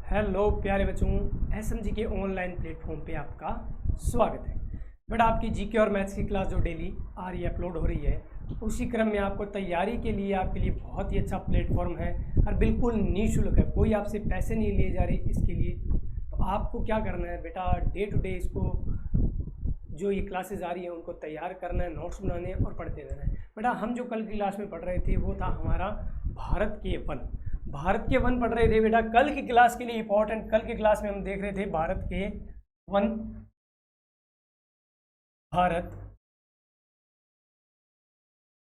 Hello प्यारे बच्चों, SMG के ऑनलाइन प्लेटफॉर्म पे आपका स्वागत है। बट आपकी जीके और मैथ्स की क्लास जो डेली आ रही है, अपलोड हो रही है, उसी क्रम में आपको तैयारी के लिए आपके लिए बहुत ही अच्छा प्लेटफॉर्म है और बिल्कुल निःशुल्क है। कोई आपसे पैसे नहीं लिए जा रहे इसके लिए। तो आपको क्या करना है बेटा, डे टू डे इसको जो ये क्लासेस आ रही है उनको तैयार करना है, नोट्स बनाने और पढ़ते रहना है। बेटा हम जो कल की क्लास में पढ़ रहे थे वो था हमारा भारत के वन पढ़ रहे थे बेटा। कल की क्लास के लिए इंपॉर्टेंट, कल की क्लास में हम देख रहे थे भारत के वन, भारत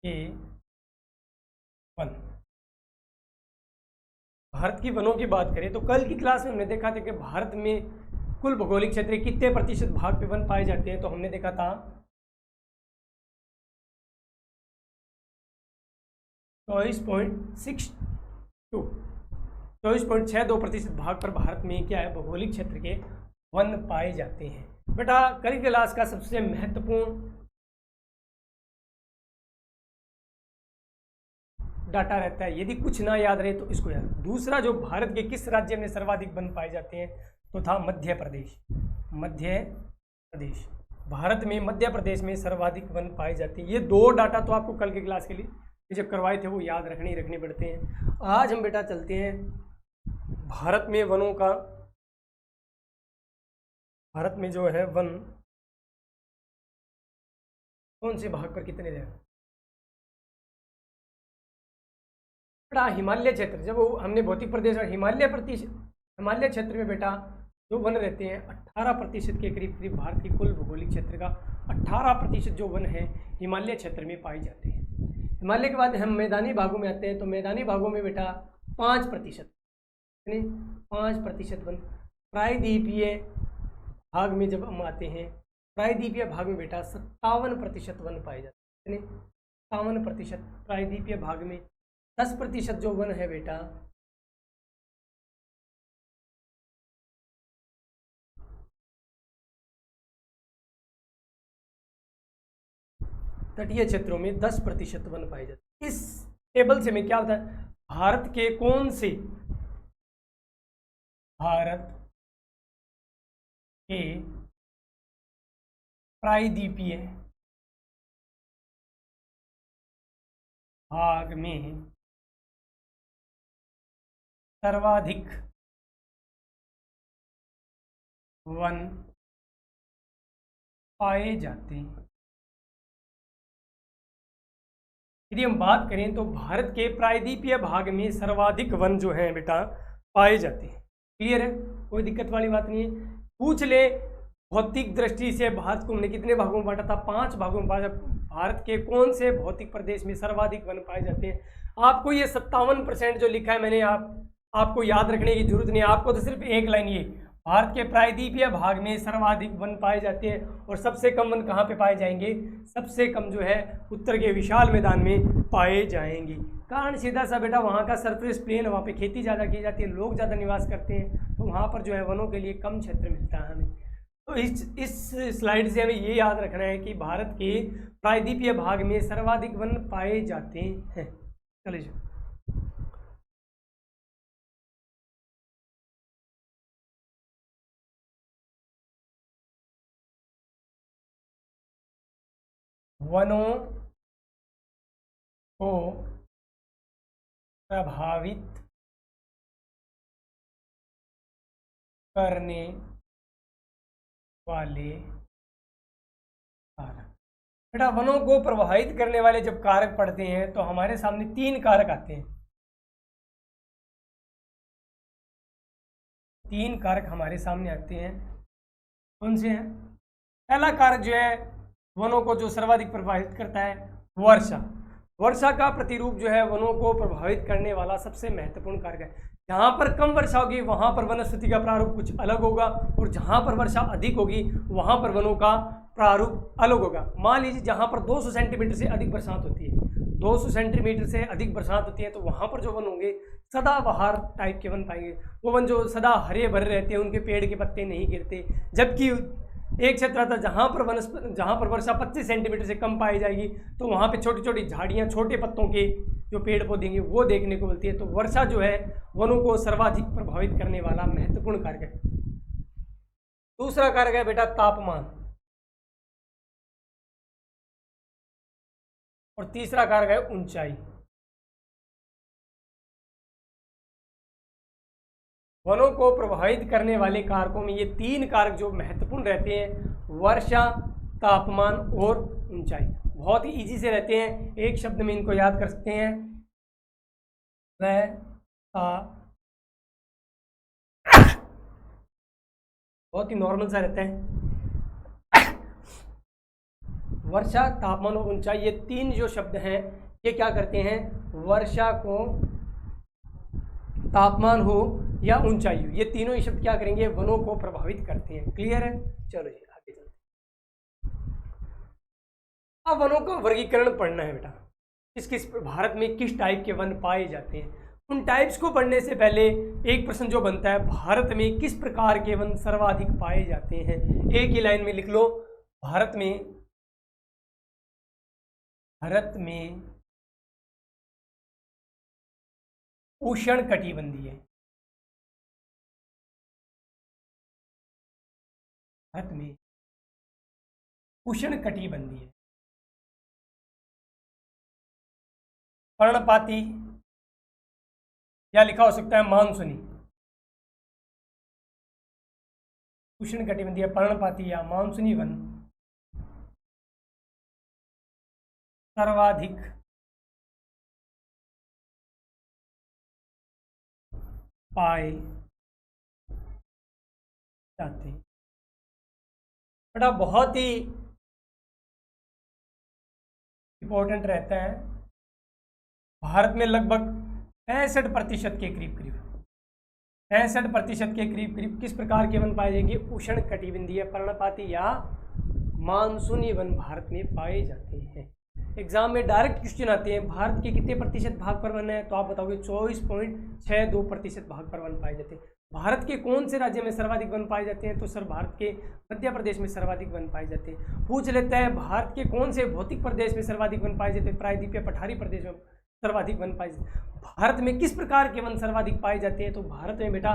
के वन। भारत की वनों की बात करें तो कल की क्लास में हमने देखा था कि भारत में कुल भौगोलिक क्षेत्र कितने प्रतिशत भाग पे वन पाए जाते हैं। तो हमने देखा था 24.62% भाग पर भारत में क्या है, भौगोलिक क्षेत्र के वन पाए जाते हैं। बेटा कल की क्लास का सबसे महत्वपूर्ण डाटा रहता है, यदि कुछ ना याद रहे तो इसको याद। दूसरा, जो भारत के किस राज्य में सर्वाधिक वन पाए जाते हैं, तो था मध्य प्रदेश। भारत में मध्य प्रदेश में सर्वाधिक वन पाए जाते हैं। ये दो डाटा तो आपको कल की क्लास के लिए जब करवाए थे वो याद रखने पड़ते हैं। आज हम बेटा चलते हैं भारत में वनों का, भारत में जो है वन कौन से भाग पर कितने हैं। बेटा हिमालय क्षेत्र, जब हमने भौतिक प्रदेश और हिमालय क्षेत्र में बेटा जो वन रहते हैं 18% के करीब भारत की कुल भौगोलिक क्षेत्र का 18% जो वन है हिमालय क्षेत्र में पाए जाते हैं। हिमालय के बाद हम मैदानी भागों में आते हैं, तो मैदानी भागों में बेटा 5%, यानी 5% वन। प्रायद्वीपीय भाग में जब हम आते हैं, प्रायद्वीपीय भाग में बेटा 57% वन पाए जाते हैं, यानी 57%। प्रायद्वीपीय भाग में 10% जो वन है बेटा तटीय क्षेत्रों में 10% वन पाए जाते हैं। इस टेबल से में क्या होता है, भारत के कौन से, भारत के प्रायद्वीपीय भाग में सर्वाधिक वन पाए जाते हैं। यदि हम बात करें तो भारत के प्रायद्वीपीय भाग में सर्वाधिक वन जो है बेटा पाए जाते हैं। क्लियर है, कोई दिक्कत वाली बात नहीं है। पूछ ले भौतिक दृष्टि से भारत को हमने कितने भागों में बांटा था, 5 भागों में बांटा। भारत के कौन से भौतिक प्रदेश में सर्वाधिक वन पाए जाते हैं। आपको ये 57% जो लिखा है मैंने, आपको याद रखने की जरूरत नहीं है। आपको तो सिर्फ एक लाइन, ये भारत के प्रायद्वीपीय भाग में सर्वाधिक वन पाए जाते हैं और सबसे कम वन कहाँ पे पाए जाएंगे, सबसे कम जो है उत्तर के विशाल मैदान में पाए जाएंगे। कारण सीधा सा बेटा, वहाँ का सरफेस प्लेन, वहाँ पे खेती ज़्यादा की जाती है, लोग ज़्यादा निवास करते हैं, तो वहाँ पर जो है वनों के लिए कम क्षेत्र मिलता है हमें। तो इस स्लाइड से हमें ये याद रखना है कि भारत के प्रायद्वीपीय भाग में सर्वाधिक वन पाए जाते हैं। चलिए वनों को प्रभावित करने वाले कारक। बेटा वनों को प्रभावित करने वाले जब कारक पढ़ते हैं तो हमारे सामने 3 कारक आते हैं। 3 कारक हमारे सामने आते हैं। कौन से हैं? पहला कारक जो है वनों को जो सर्वाधिक प्रभावित करता है, वर्षा। वर्षा का प्रतिरूप जो है वनों को प्रभावित करने वाला सबसे महत्वपूर्ण कारक है। जहाँ पर कम वर्षा होगी वहाँ पर वनस्पति का प्रारूप कुछ अलग होगा, और जहाँ पर वर्षा अधिक होगी वहाँ पर वनों का प्रारूप अलग होगा। मान लीजिए जहाँ पर 200 सेंटीमीटर से अधिक बरसात होती है, 200 सेंटीमीटर से अधिक बरसात होती है, तो वहाँ पर जो वन होंगे सदाबहार टाइप के वन पाएंगे। वो वन जो सदा हरे भरे रहते हैं, उनके पेड़ के पत्ते नहीं गिरते। जबकि एक क्षेत्र था जहाँ पर वर्षा 25 सेंटीमीटर से कम पाई जाएगी, तो वहाँ पे छोटी छोटी झाड़ियाँ, छोटे पत्तों के जो पेड़ पौधे हैं वो देखने को मिलती है। तो वर्षा जो है वनों को सर्वाधिक प्रभावित करने वाला महत्वपूर्ण कारक है। दूसरा कारक है बेटा तापमान, और तीसरा कारक है ऊंचाई। वनों को प्रभावित करने वाले कारकों में ये तीन कारक जो महत्वपूर्ण रहते हैं, वर्षा, तापमान और ऊंचाई। बहुत ही इजी से रहते हैं, एक शब्द में इनको याद कर सकते हैं, बहुत ही नॉर्मल सा रहता है। वर्षा, तापमान और ऊंचाई, ये तीन जो शब्द हैं ये क्या करते हैं, वर्षा को, तापमान हो या ऊंचाई हो, ये तीनों ही शब्द क्या करेंगे, वनों को प्रभावित करते हैं। क्लियर है? चलो जी आगे चलते हैं। अब वनों का वर्गीकरण पढ़ना है बेटा, किस किस भारत में किस टाइप के वन पाए जाते हैं। उन टाइप्स को पढ़ने से पहले एक प्रश्न जो बनता है, भारत में किस प्रकार के वन सर्वाधिक पाए जाते हैं। एक ही लाइन में लिख लो, भारत में उष्ण कटिबंधीय, भारत में उष्ण कटिबंधीय, पर्णपाती या लिखा हो सकता है मानसूनी, उष्ण कटिबंधीय, पर्णपाती या मानसूनी वन सर्वाधिक पाए जाते हैं। बेटा बहुत ही इंपॉर्टेंट रहता है, भारत में लगभग 65% के करीब 65% के करीब किस प्रकार के वन पाए जाएंगे, उष्ण कटिबंधीय, पर्णपाती या मानसूनी वन भारत में पाए जाते हैं। एग्जाम में डायरेक्ट क्वेश्चन आते हैं, भारत के कितने प्रतिशत भाग पर वन है, तो आप बताओगे 24.62% भाग पर वन पाए जाते हैं। भारत के कौन से राज्य में सर्वाधिक वन पाए जाते हैं, तो सर भारत के मध्य प्रदेश में सर्वाधिक वन पाए जाते हैं। पूछ लेता है भारत के कौन से भौतिक प्रदेश में सर्वाधिक वन पाए जाते हैं, प्रायद्वीपीय पठारी प्रदेश में सर्वाधिक वन पाए जाते हैं। भारत में किस प्रकार के वन सर्वाधिक पाए जाते हैं, तो भारत में बेटा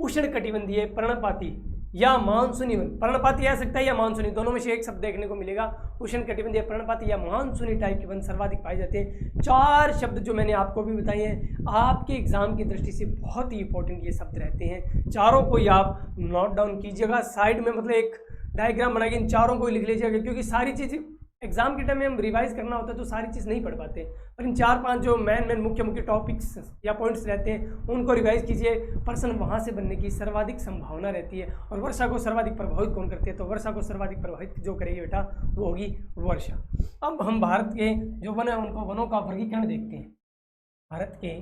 उष्ण कटिबंधीय, पर्णपाती या मानसूनी वन, पर्णपाती आ सकता है या मानसूनी, दोनों में से एक शब्द देखने को मिलेगा, उष्ण कटिबंधीय, पर्णपाती या मानसूनी टाइप के वन सर्वाधिक पाए जाते हैं। 4 शब्द जो मैंने आपको भी बताए हैं, आपके एग्जाम की दृष्टि से बहुत ही इंपॉर्टेंट ये शब्द रहते हैं। चारों को ही आप नोट डाउन कीजिएगा, साइड में मतलब एक डायग्राम बनाइए, इन चारों को ही लिख लीजिएगा, क्योंकि सारी चीज़ एग्जाम के टाइम में हम रिवाइज करना होता है तो सारी चीज़ नहीं पढ़ पाते, पर इन 4-5 जो मेन मुख्य टॉपिक्स या पॉइंट्स रहते हैं उनको रिवाइज कीजिए, प्रश्न वहाँ से बनने की सर्वाधिक संभावना रहती है। और वर्षा को सर्वाधिक प्रभावित कौन करती है, तो वर्षा को सर्वाधिक प्रभावित जो करेगी बेटा वो होगी वर्षा। अब हम भारत के जो वन है उनको वनों का वर्गीकरण देखते हैं। भारत के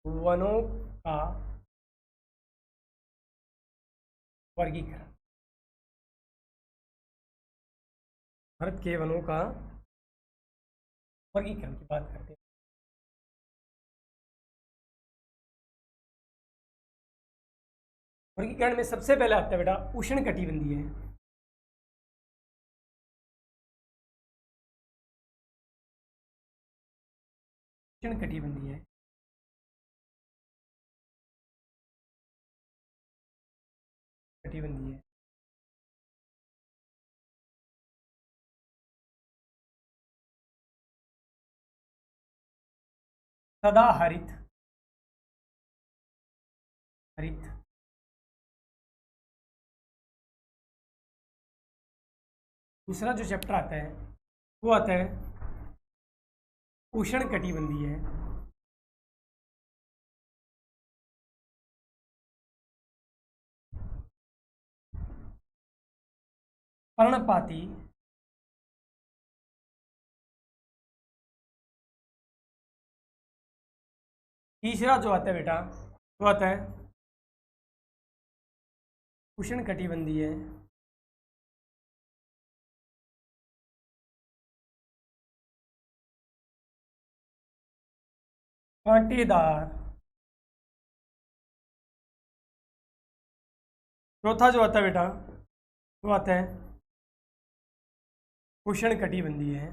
वनों का वर्गीकरण, भारत के वनों का वर्गीकरण की बात करते हैं। वर्गीकरण में सबसे पहले आता है बेटा उष्ण कटिबंधीय है, उष्ण कटिबंधीय है, कटिबंधीय, सदा हरित, दूसरा जो चैप्टर आता है वो आता है उष्ण कटिबंधीय है, पर्णपाती, तीसरा जो आता है बेटा वो आता है उष्ण कटिबंधीय है, कांटेदार, चौथा जो आता है बेटा तो आता है उष्णकटिबंधीय है।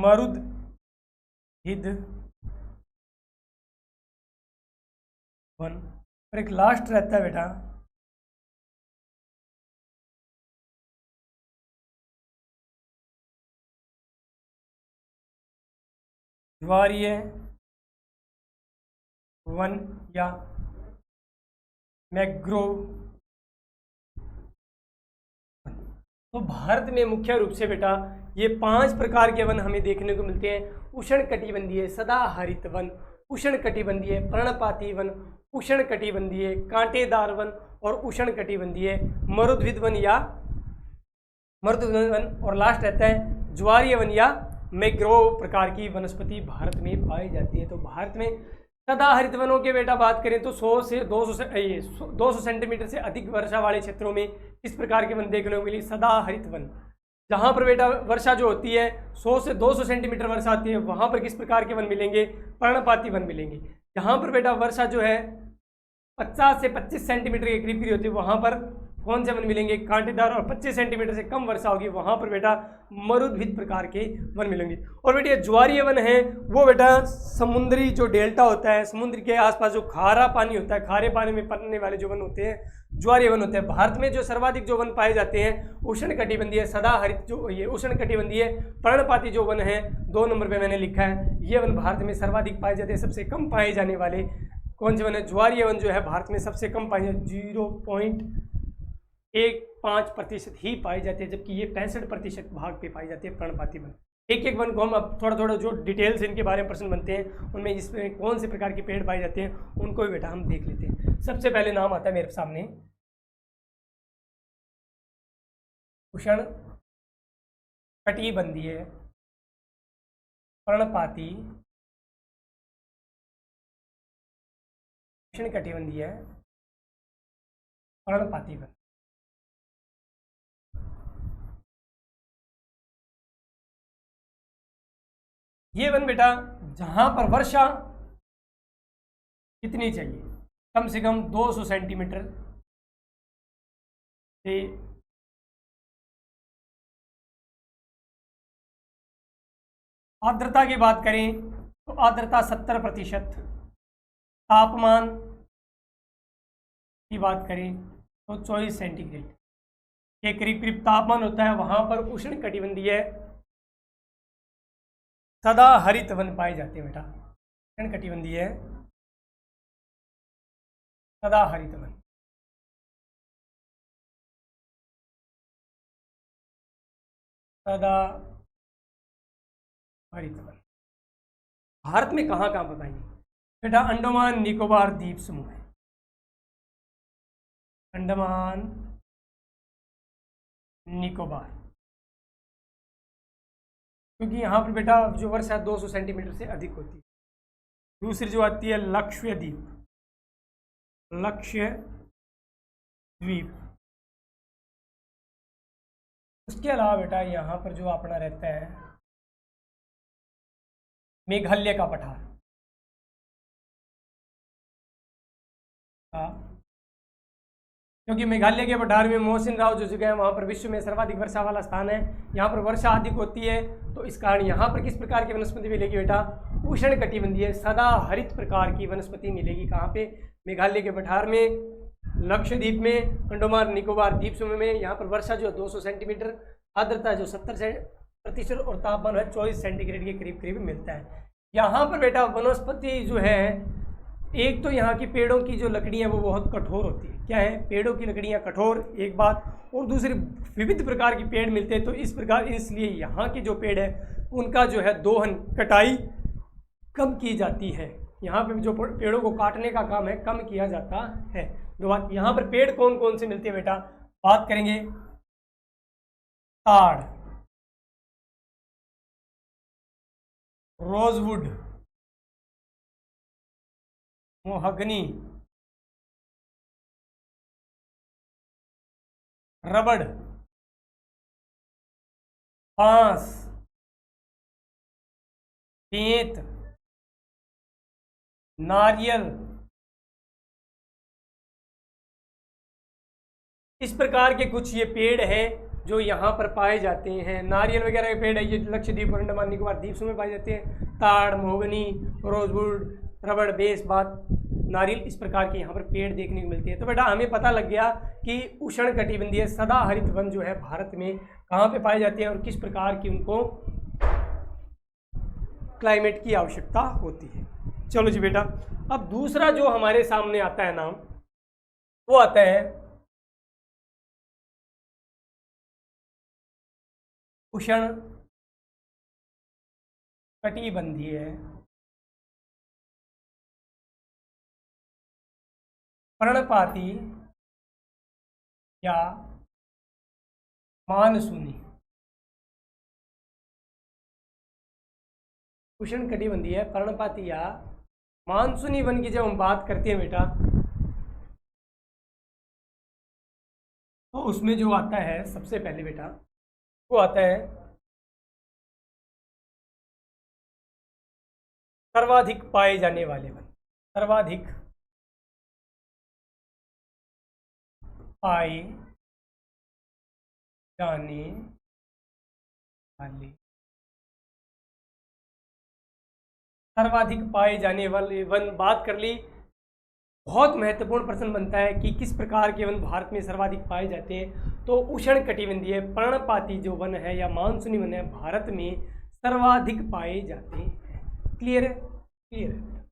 मरुदहिद वन। और एक लास्ट रहता है बेटा ज्वारीय वन या मैंग्रोव वन। तो भारत में मुख्य रूप से बेटा ये 5 प्रकार के वन हमें देखने को मिलते हैं। उष्णकटिबंधीय सदाहरित वन, उष्णकटिबंधीय पर्णपाती वन, उष्णकटिबंधीय कांटेदार वन और उष्णकटिबंधीय मरुद्भिद वन या मरुद्भिद वन। और लास्ट रहता है ज्वारीय वन या मैंग्रोव प्रकार की वनस्पति भारत में पाई जाती है। तो भारत में सदाहरित वनों के बेटा बात करें तो 100 से 200 सेंटीमीटर से अधिक वर्षा वाले क्षेत्रों में इस प्रकार के वन देखने को मिली सदाहरित वन। जहाँ पर बेटा वर्षा जो होती है 100 से 200 सेंटीमीटर वर्षा आती है, वहाँ पर किस प्रकार के वन मिलेंगे? पर्णपाती वन मिलेंगे। जहाँ पर बेटा वर्षा जो है 50 से 25 सेंटीमीटर के करीब करीब होती है, वहाँ पर कौन से वन मिलेंगे? कांटेदार। और 25 सेंटीमीटर से कम वर्षा होगी वहाँ पर बेटा मरुद्भिद प्रकार के वन मिलेंगे। और बेटा ज्वारीय वन है वो बेटा समुद्री जो डेल्टा होता है, समुद्र के आसपास जो खारा पानी होता है, खारे पानी में पनने वाले जो वन होते हैं ज्वारीय वन होते हैं। भारत में जो सर्वाधिक जो वन पाए जाते हैं उष्णकटिबंधीय सदाहरित जो ये उष्णकटिबंधीय पर्णपाती जो वन है 2 नंबर पे मैंने लिखा है, ये वन भारत में सर्वाधिक पाए जाते हैं। सबसे कम पाए जाने वाले कौन से वन है? ज्वारीय वन जो है भारत में सबसे कम पाए जाते 0.15% ही पाए जाते हैं, जबकि ये 65% भाग पे पाए जाते हैं पर्णपाती वन। एक एक वन को हम अब थोड़ा थोड़ा जो डिटेल्स इनके बारे में प्रश्न बनते हैं उनमें इसमें कौन से प्रकार के पेड़ पाए जाते हैं उनको भी बेटा हम देख लेते हैं। सबसे पहले नाम आता है मेरे सामने उष्णकटिबंधीय पर्णपाती उष्णकटिबंधीय पर्णपाती वन। ये वन बेटा जहां पर वर्षा कितनी चाहिए? कम से कम 200 सेंटीमीटर से आर्द्रता की बात करें तो आर्द्रता 70%, तापमान की बात करें तो 24 सेंटीग्रेड के करीब करीब तापमान होता है। वहां पर उष्णकटिबंधीय सदाहरित वन पाए जाते हैं बेटा। उष्णकटिबंधीय सदाहरित वन। सदाहरित वन भारत में कहाँ कहाँ बताइए बेटा? अंडमान निकोबार द्वीप समूह है, अंडमान निकोबार, क्योंकि यहाँ पर बेटा जो वर्षा 200 सेंटीमीटर से अधिक होती है। दूसरी जो आती है लक्षद्वीप, लक्षद्वीप। उसके अलावा बेटा यहाँ पर जो अपना रहता है मेघालय का पठार, क्योंकि मेघालय के पठार में मोहसिन राव जो जगह है वहाँ पर विश्व में सर्वाधिक वर्षा वाला स्थान है। यहाँ पर वर्षा अधिक होती है, तो इस कारण यहाँ पर किस प्रकार की वनस्पति मिलेगी बेटा? उष्णकटिबंधीय सदाहरित प्रकार की वनस्पति मिलेगी। कहाँ पे? मेघालय के पठार में, लक्षद्वीप में, अंडमान निकोबार द्वीप समूह में। यहाँ पर वर्षा जो 200 सेंटीमीटर, आर्द्रता जो 70% और तापमान है 24 सेंटीग्रेड के करीब करीब मिलता है। यहाँ पर बेटा वनस्पति जो है, एक तो यहाँ की पेड़ों की जो लकड़ियाँ वो बहुत कठोर होती है। क्या है? पेड़ों की लकड़ियाँ कठोर, एक बात। और दूसरी विविध प्रकार के पेड़ मिलते हैं, तो इस प्रकार इसलिए यहाँ के जो पेड़ है उनका जो है दोहन, कटाई कम की जाती है। यहाँ पे जो पेड़ों को काटने का काम है कम किया जाता है। दो बात, यहाँ पर पेड़ कौन कौन से मिलते हैं बेटा? बात करेंगे ताड़, रोजवुड, मोहगनी, रबड़, बांस, बेंत, नारियल, इस प्रकार के कुछ ये पेड़ हैं जो यहाँ पर पाए जाते हैं। नारियल वगैरह के पेड़ है ये लक्षद्वीप और अंडमान निकोबार द्वीप समूह में पाए जाते हैं। ताड़, मोहगनी, रोजवुड, रबड़, बेस, बात, नारियल, इस प्रकार के यहाँ पर पेड़ देखने को मिलते हैं। तो बेटा हमें पता लग गया कि उष्णकटिबंधीय सदाहरित वन जो है भारत में कहाँ पे पाए जाते हैं और किस प्रकार की उनको क्लाइमेट की आवश्यकता होती है। चलो जी बेटा, अब दूसरा जो हमारे सामने आता है नाम, वो आता है उष्ण कटिबंधीय पर्णपाती या मानसूनी। उष्ण कटिबंधीय पर्णपाती या मानसूनी वन की जब हम बात करते हैं बेटा, तो उसमें जो आता है सबसे पहले बेटा वो आता है सर्वाधिक पाए जाने वाले वन। सर्वाधिक पाए जाने वाले, सर्वाधिक पाए जाने वाले वन बात कर ली। बहुत महत्वपूर्ण प्रश्न बनता है कि किस प्रकार के वन भारत में सर्वाधिक पाए जाते हैं। तो उष्ण कटिबंधीय पर्णपाती जो वन है या मानसूनी वन है भारत में सर्वाधिक पाए जाते हैं। क्लियर है? क्लियर है।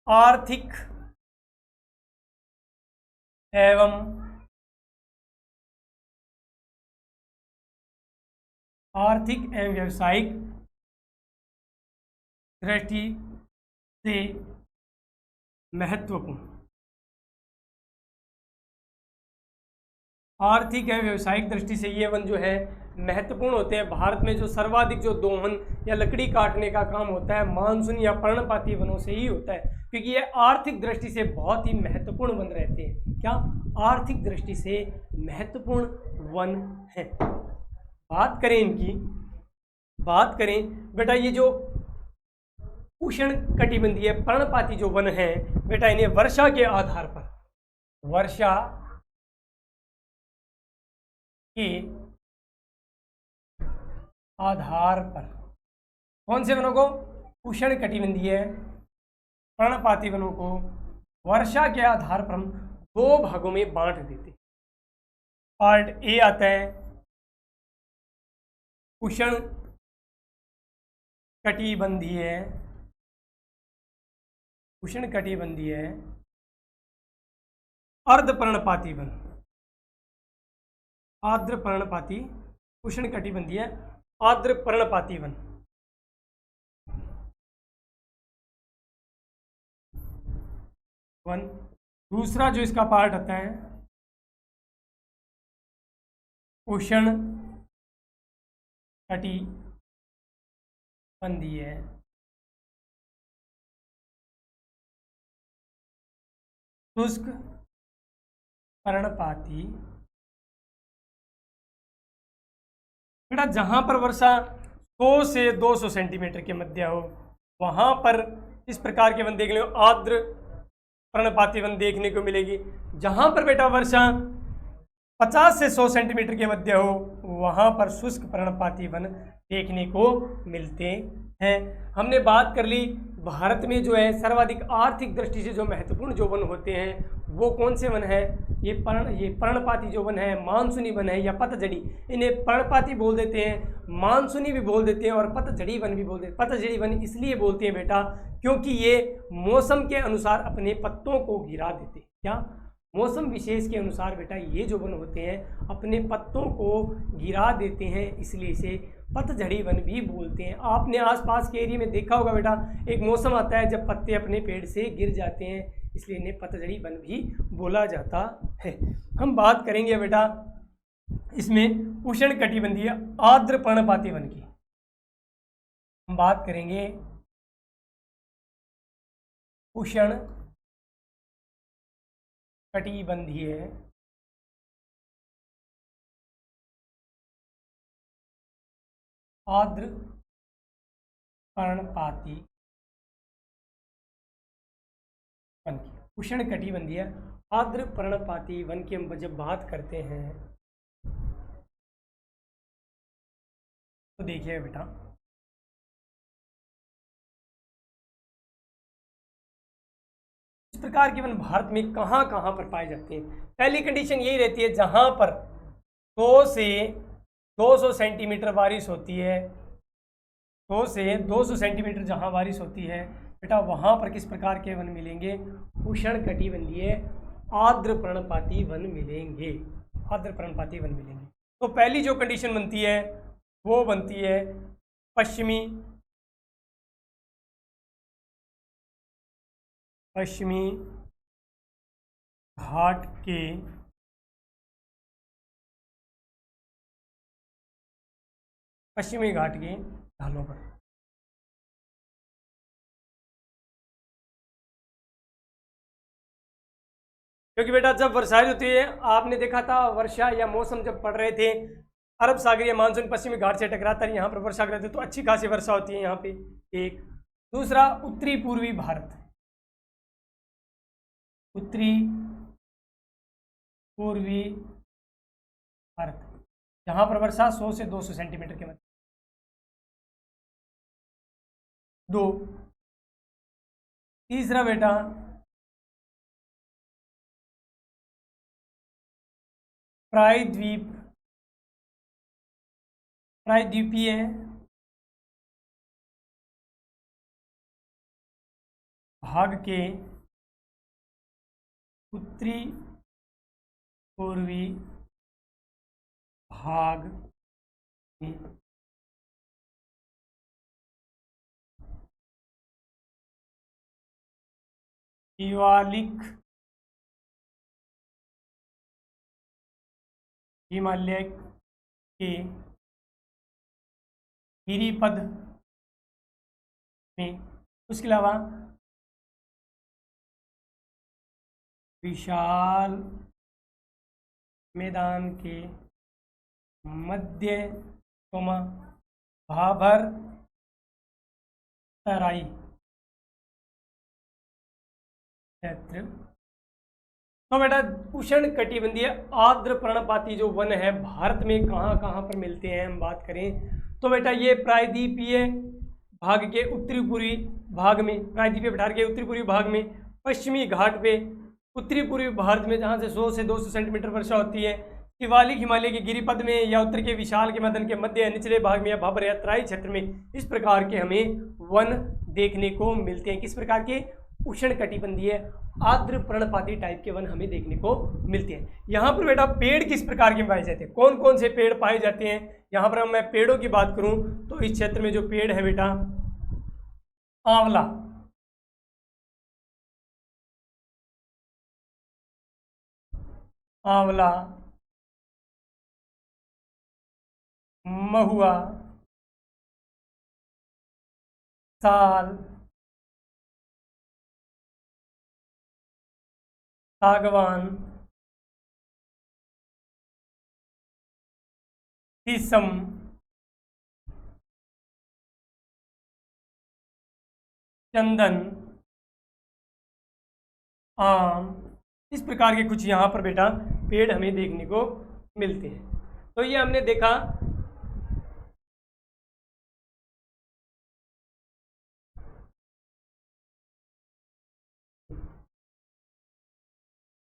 आर्थिक एवं व्यावसायिक दृष्टि से महत्वपूर्ण, आर्थिक एवं व्यावसायिक दृष्टि से ये वन जो है महत्वपूर्ण होते हैं। भारत में जो सर्वाधिक जो दोहन या लकड़ी काटने का काम होता है मानसूनी या पर्णपाती वनों से ही होता है, क्योंकि ये आर्थिक दृष्टि से बहुत ही महत्वपूर्ण वन रहते हैं। क्या? आर्थिक दृष्टि से महत्वपूर्ण वन है। बात करें इनकी, बात करें बेटा, ये जो उष्ण कटिबंधीय पर्णपाती जो वन है बेटा, इन्हें वर्षा के आधार पर, वर्षा के आधार पर कौन से वनों को? उष्ण कटिबंधीय पर्णपाती वनों को वर्षा के आधार पर हम दो भागों में बांट देते। पार्ट ए आता है उष्ण कटिबंधीय, उष्ण कटिबंधीय अर्धपर्णपाती वन, आर्द्र पर्णपाती, उष्ण कटिबंधीय आर्द्र पर्णपाती वन। दूसरा जो इसका पार्ट आता है उष्ण कटिबंधीय शुष्क पर्णपाती। बेटा जहां पर वर्षा 100 से 200 सेंटीमीटर के मध्य हो वहां पर इस प्रकार के वन देखने को आर्द्र पर्णपाती वन देखने को मिलेगी। जहां पर बेटा वर्षा 50 से 100 सेंटीमीटर के मध्य हो वहां पर शुष्क पर्णपाती वन देखने को मिलते हैं। हमने बात कर ली भारत में जो है सर्वाधिक आर्थिक दृष्टि से जो महत्वपूर्ण जो वन होते हैं वो कौन से वन है? ये पर्णपाती जो वन है, मानसूनी वन है या पतझड़ी। इन्हें पर्णपाती बोल देते हैं, मानसूनी भी बोल देते हैं और पतझड़ी वन भी बोल देते हैं। पतझड़ी वन इसलिए बोलते हैं बेटा क्योंकि ये मौसम के अनुसार अपने पत्तों को गिरा देते हैं। क्या? मौसम विशेष के अनुसार बेटा ये जो वन होते हैं अपने पत्तों को गिरा देते हैं, इसलिए इसे पतझड़ी वन भी बोलते हैं। आपने आसपास के एरिया में देखा होगा बेटा, एक मौसम आता है जब पत्ते अपने पेड़ से गिर जाते हैं, इसलिए इन्हें पतझड़ी वन भी बोला जाता है। हम बात करेंगे बेटा इसमें उष्ण कटिबंधीय आर्द्र पर्णपाती वन की। हम बात करेंगे उष्ण कटिबंधीय आर्द्र पर्णपाती उष्णकटिबंधीय आर्द्र पर्णपाती वन की हम जब बात करते हैं तो देखिए बेटा, इस प्रकार के वन भारत में कहाँ कहाँ पर पाए जाते हैं। पहली कंडीशन यही रहती है जहां पर 100 से 200 सेंटीमीटर बारिश होती है, 100 से 200 सेंटीमीटर जहां बारिश होती है बेटा, वहां पर किस प्रकार के वन मिलेंगे, उष्णकटिबंधीय आर्द्र पर्णपाती वन मिलेंगे, आर्द्र पर्णपाती वन मिलेंगे। तो पहली जो कंडीशन बनती है वो बनती है पश्चिमी घाट के ढालों पर। क्योंकि बेटा जब वर्षा होती है, आपने देखा था वर्षा या मौसम जब पड़ रहे थे, अरब सागरीय मानसून पश्चिमी घाट से टकराता है, यहाँ पर वर्षा करते हैं तो अच्छी खासी वर्षा होती है यहाँ पे। एक दूसरा उत्तरी पूर्वी भारत, उत्तरी पूर्वी भारत, जहाँ पर वर्षा 100 से 200 सेंटीमीटर के मध्य। दो तीसरा बेटा प्रायद्वीपीय भाग के उत्तरी पूर्वी भाग में शिवालिक हिमालय के गिरिपद में, उसके अलावा विशाल मैदान के मध्य भाबर तराई क्षेत्र। तो बेटा उष्णकटिबंधीय आर्द्र पर्णपाती जो वन है भारत में कहाँ कहाँ पर मिलते हैं, हम बात करें तो बेटा ये प्रायद्वीपीय भाग के उत्तरी पूर्वी भाग में, प्रायद्वीपीय पठार के उत्तरी पूर्वी भाग में, पश्चिमी घाट पे उत्तरी पूर्वी भारत में जहाँ से 100 से 200 सेंटीमीटर वर्षा होती है, शिवालिक हिमालय के गिरिपद में या उत्तर के विशाल के मैदान के मध्य निचले भाग में या भाबर या तराई क्षेत्र में इस प्रकार के हमें वन देखने को मिलते हैं। किस प्रकार के, उष्णकटिबंधीय आर्द्र पर्णपाती टाइप के वन हमें देखने को मिलते हैं। यहाँ पर बेटा पेड़ किस प्रकार के पाए जाते हैं, कौन कौन से पेड़ पाए जाते हैं, यहाँ पर मैं पेड़ों की बात करूं तो इस क्षेत्र में जो पेड़ है बेटा, आंवला, महुआ, साल, सागवान, शीशम, चंदन, आम, इस प्रकार के कुछ यहाँ पर बेटा पेड़ हमें देखने को मिलते हैं। तो ये हमने देखा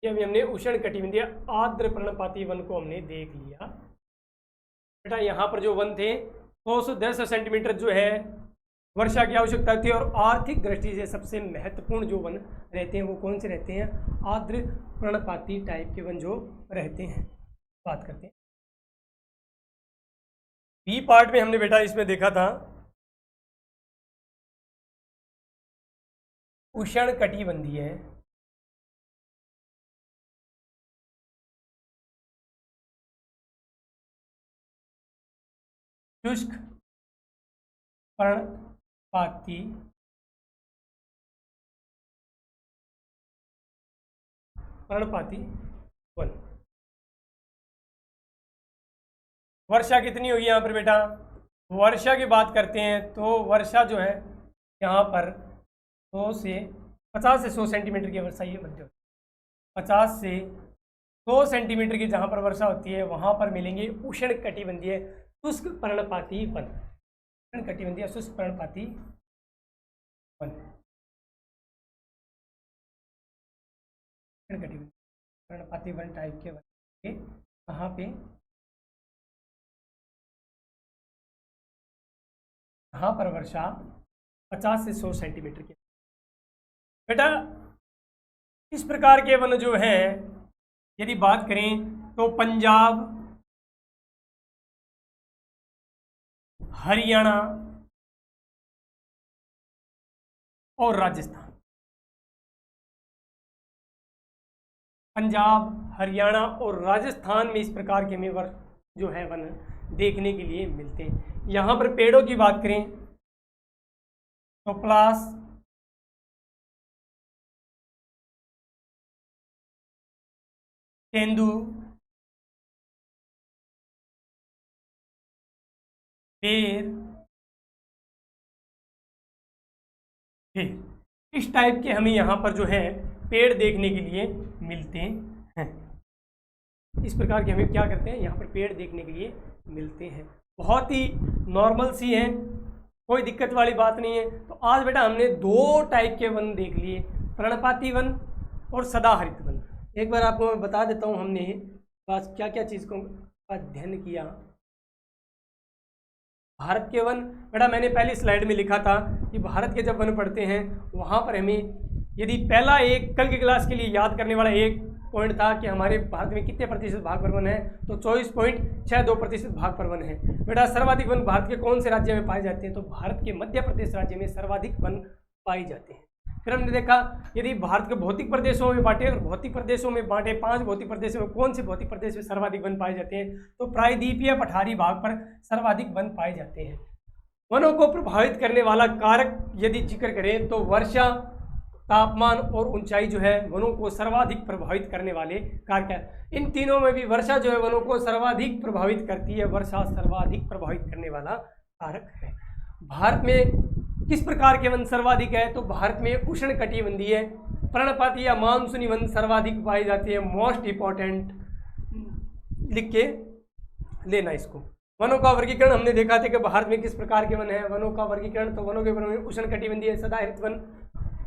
कि अभी हमने उष्णकटिबंधीय आर्द्र पर्णपाती वन को हमने देख लिया। बेटा यहाँ पर जो वन थे 100 से 150 सेंटीमीटर जो है वर्षा की आवश्यकता थी, और आर्थिक दृष्टि से सबसे महत्वपूर्ण जो वन रहते हैं वो कौन से रहते हैं, आर्द्र पर्णपाती टाइप के वन जो रहते हैं। बात करते हैं बी पार्ट में, हमने बेटा इसमें देखा था उष्णकटिबंधीय शुष्क पर्णपाती वन। वर्षा कितनी होगी यहाँ पर बेटा, वर्षा की बात करते हैं तो वर्षा जो है यहाँ पर 100 से 50 से 100 सेंटीमीटर की वर्षा ये मध्य, 50 से 100 सेंटीमीटर की जहाँ पर वर्षा होती है वहाँ पर मिलेंगे उष्णकटिबंधीय शुष्क पर्णपाती वन, उष्णकटिबंधीय शुष्क पर्णपाती वन, उष्णकटिबंधीय पर्णपाती वन टाइप के वन कहाँ पे, यहाँ पर वर्षा 50 से 100 सेंटीमीटर की। बेटा इस प्रकार के वन जो हैं यदि बात करें तो पंजाब, हरियाणा और राजस्थान, पंजाब, हरियाणा और राजस्थान में इस प्रकार के हमें जो है वन देखने के लिए मिलते हैं। यहाँ पर पेड़ों की बात करें तो पलास, तेंदू, बेर, इस टाइप के हमें यहाँ पर जो है पेड़ देखने के लिए मिलते हैं। इस प्रकार के हमें क्या करते हैं, यहाँ पर पेड़ देखने के लिए मिलते हैं। बहुत ही नॉर्मल सी हैं, कोई दिक्कत वाली बात नहीं है। तो आज बेटा हमने 2 टाइप के वन देख लिए, पर्णपाती वन और सदाहरित वन। एक बार आपको मैं बता देता हूँ हमने बस क्या क्या चीज़ को अध्ययन किया। भारत के वन, बेटा मैंने पहली स्लाइड में लिखा था कि भारत के जब वन पढ़ते हैं वहाँ पर हमें यदि पहला एक कल की क्लास के लिए याद करने वाला एक पॉइंट था कि हमारे भारत में कितने प्रतिशत भाग पर वन है, तो 24.62% भाग पर वन है। बेटा सर्वाधिक वन भारत के कौन से राज्य में पाए जाते हैं, तो भारत के मध्य प्रदेश राज्य में सर्वाधिक वन पाए जाते हैं। फिर हमने देखा यदि भारत के भौतिक प्रदेशों में बांटे और भौतिक प्रदेशों में बांटे 5 भौतिक प्रदेशों में कौन से भौतिक प्रदेश में सर्वाधिक वन पाए जाते हैं, तो प्रायद्वीपीय पठारी भाग पर सर्वाधिक वन पाए जाते हैं। वनों को प्रभावित करने वाला कारक यदि जिक्र करें तो वर्षा, तापमान और ऊंचाई जो है वनों को सर्वाधिक प्रभावित करने वाले कारक है। इन तीनों में भी वर्षा जो है वनों को सर्वाधिक प्रभावित करती है, वर्षा सर्वाधिक प्रभावित करने वाला कारक है। भारत में किस प्रकार के वन सर्वाधिक है, तो भारत में उष्णकटिबंधीय पर्णपाती या मानसूनी वन सर्वाधिक पाए जाते हैं। मोस्ट इंपॉर्टेंट लिख के लेना इसको। वनों का वर्गीकरण हमने देखा था कि भारत में किस प्रकार के वन है। वनों का वर्गीकरण, तो वनों के वन में उष्णकटिबंधीय सदाहरित वन,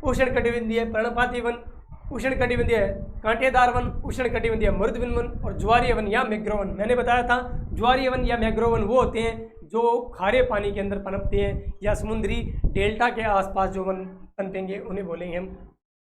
उष्णकटिबंधीय पर्णपाती वन, उष्णकटिबंधीय कांटेदार वन, उष्णकटिबंधीय मृदुवन वन और ज्वारीय वन या मैंग्रोव वन। मैंने बताया था ज्वारीय वन या मैंग्रोव वन वो होते हैं जो खारे पानी के अंदर पनपते हैं या समुद्री डेल्टा के आसपास जो वन पनपेंगे उन्हें बोलेंगे हम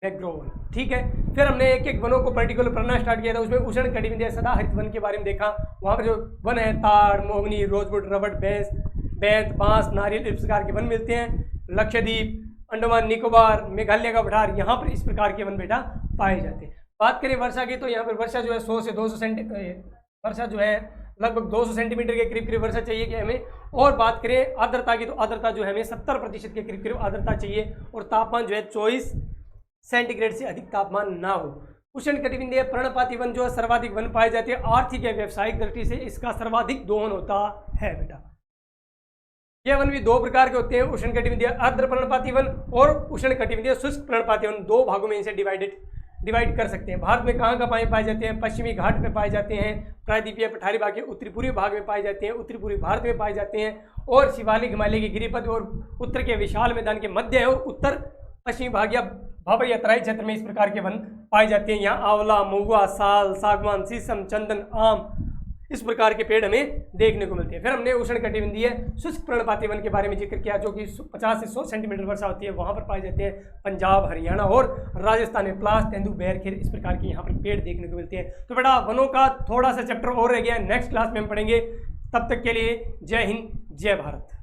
मैंग्रोव वन। ठीक है, फिर हमने एक एक वनों को पर्टिकुलर पढ़ना स्टार्ट किया था। उसमें उष्णकटिबंधीय सदाहरित वन के बारे में देखा। वहाँ पर जो वन है ताड़, मोहगनी, रोजवुड, रबड़, बैंत, बांस, नारियल, इस प्रकार के वन मिलते हैं। लक्षद्वीप, अंडमान निकोबार, मेघालय का पठार, यहाँ पर इस प्रकार के वन बेटा पाए जाते हैं। बात करें वर्षा की, तो यहाँ पर वर्षा जो है 100 से 200 सेंटीमीटर, वर्षा जो है लगभग 200 सेंटीमीटर के करीब करीब वर्षा चाहिए कि हमें। और बात करें आर्द्रता की, तो आर्द्रता जो है हमें 70% के करीब करीब आर्द्रता चाहिए और तापमान जो है 24 सेंटीग्रेड से अधिक तापमान ना हो। उष्णकटिबंधीय पर्णपाती वन जो है सर्वाधिक वन पाए जाते हैं। आर्थिक या व्यावसायिक दृष्टि से इसका सर्वाधिक दोहन होता है बेटा। यह वन भी 2 प्रकार के होते हैं, उष्णकटिबंधीय आर्द्र पर्णपाती वन और उष्णकटिबंधीय शुष्क पर्णपाती वन। 2 भागों में इसे डिवाइड कर सकते हैं। भारत में कहाँ पाए जाते हैं, पश्चिमी घाट में पाए जाते हैं, प्रायद्वीपीय पठारी भाग के उत्तरी पूर्वी भाग में पाए जाते हैं, उत्तरी पूर्वी भारत में पाए जाते हैं और शिवालिक हिमालय के गिरिपथ और उत्तर के विशाल मैदान के मध्य है और उत्तर पश्चिमी भाग या भाबर या तराई क्षेत्र में इस प्रकार के वन पाए जाते हैं। यहाँ आंवला, महुआ, साल, सागवान, शीशम, चंदन, आम, इस प्रकार के पेड़ हमें देखने को मिलते हैं। फिर हमने उष्णकटिबंधीय शुष्क पर्णपाती वन के बारे में जिक्र किया जो कि 50 से 100 सेंटीमीटर वर्षा होती है, वहाँ पर पाए जाते हैं। पंजाब, हरियाणा और राजस्थान में पलास, तेंदू, बेर, खीर इस प्रकार के यहाँ पर पेड़ देखने को मिलते हैं। तो बेटा वनों का थोड़ा सा चैप्टर और रह गया है, नेक्स्ट क्लास में हम पढ़ेंगे। तब तक के लिए जय हिंद, जय भारत।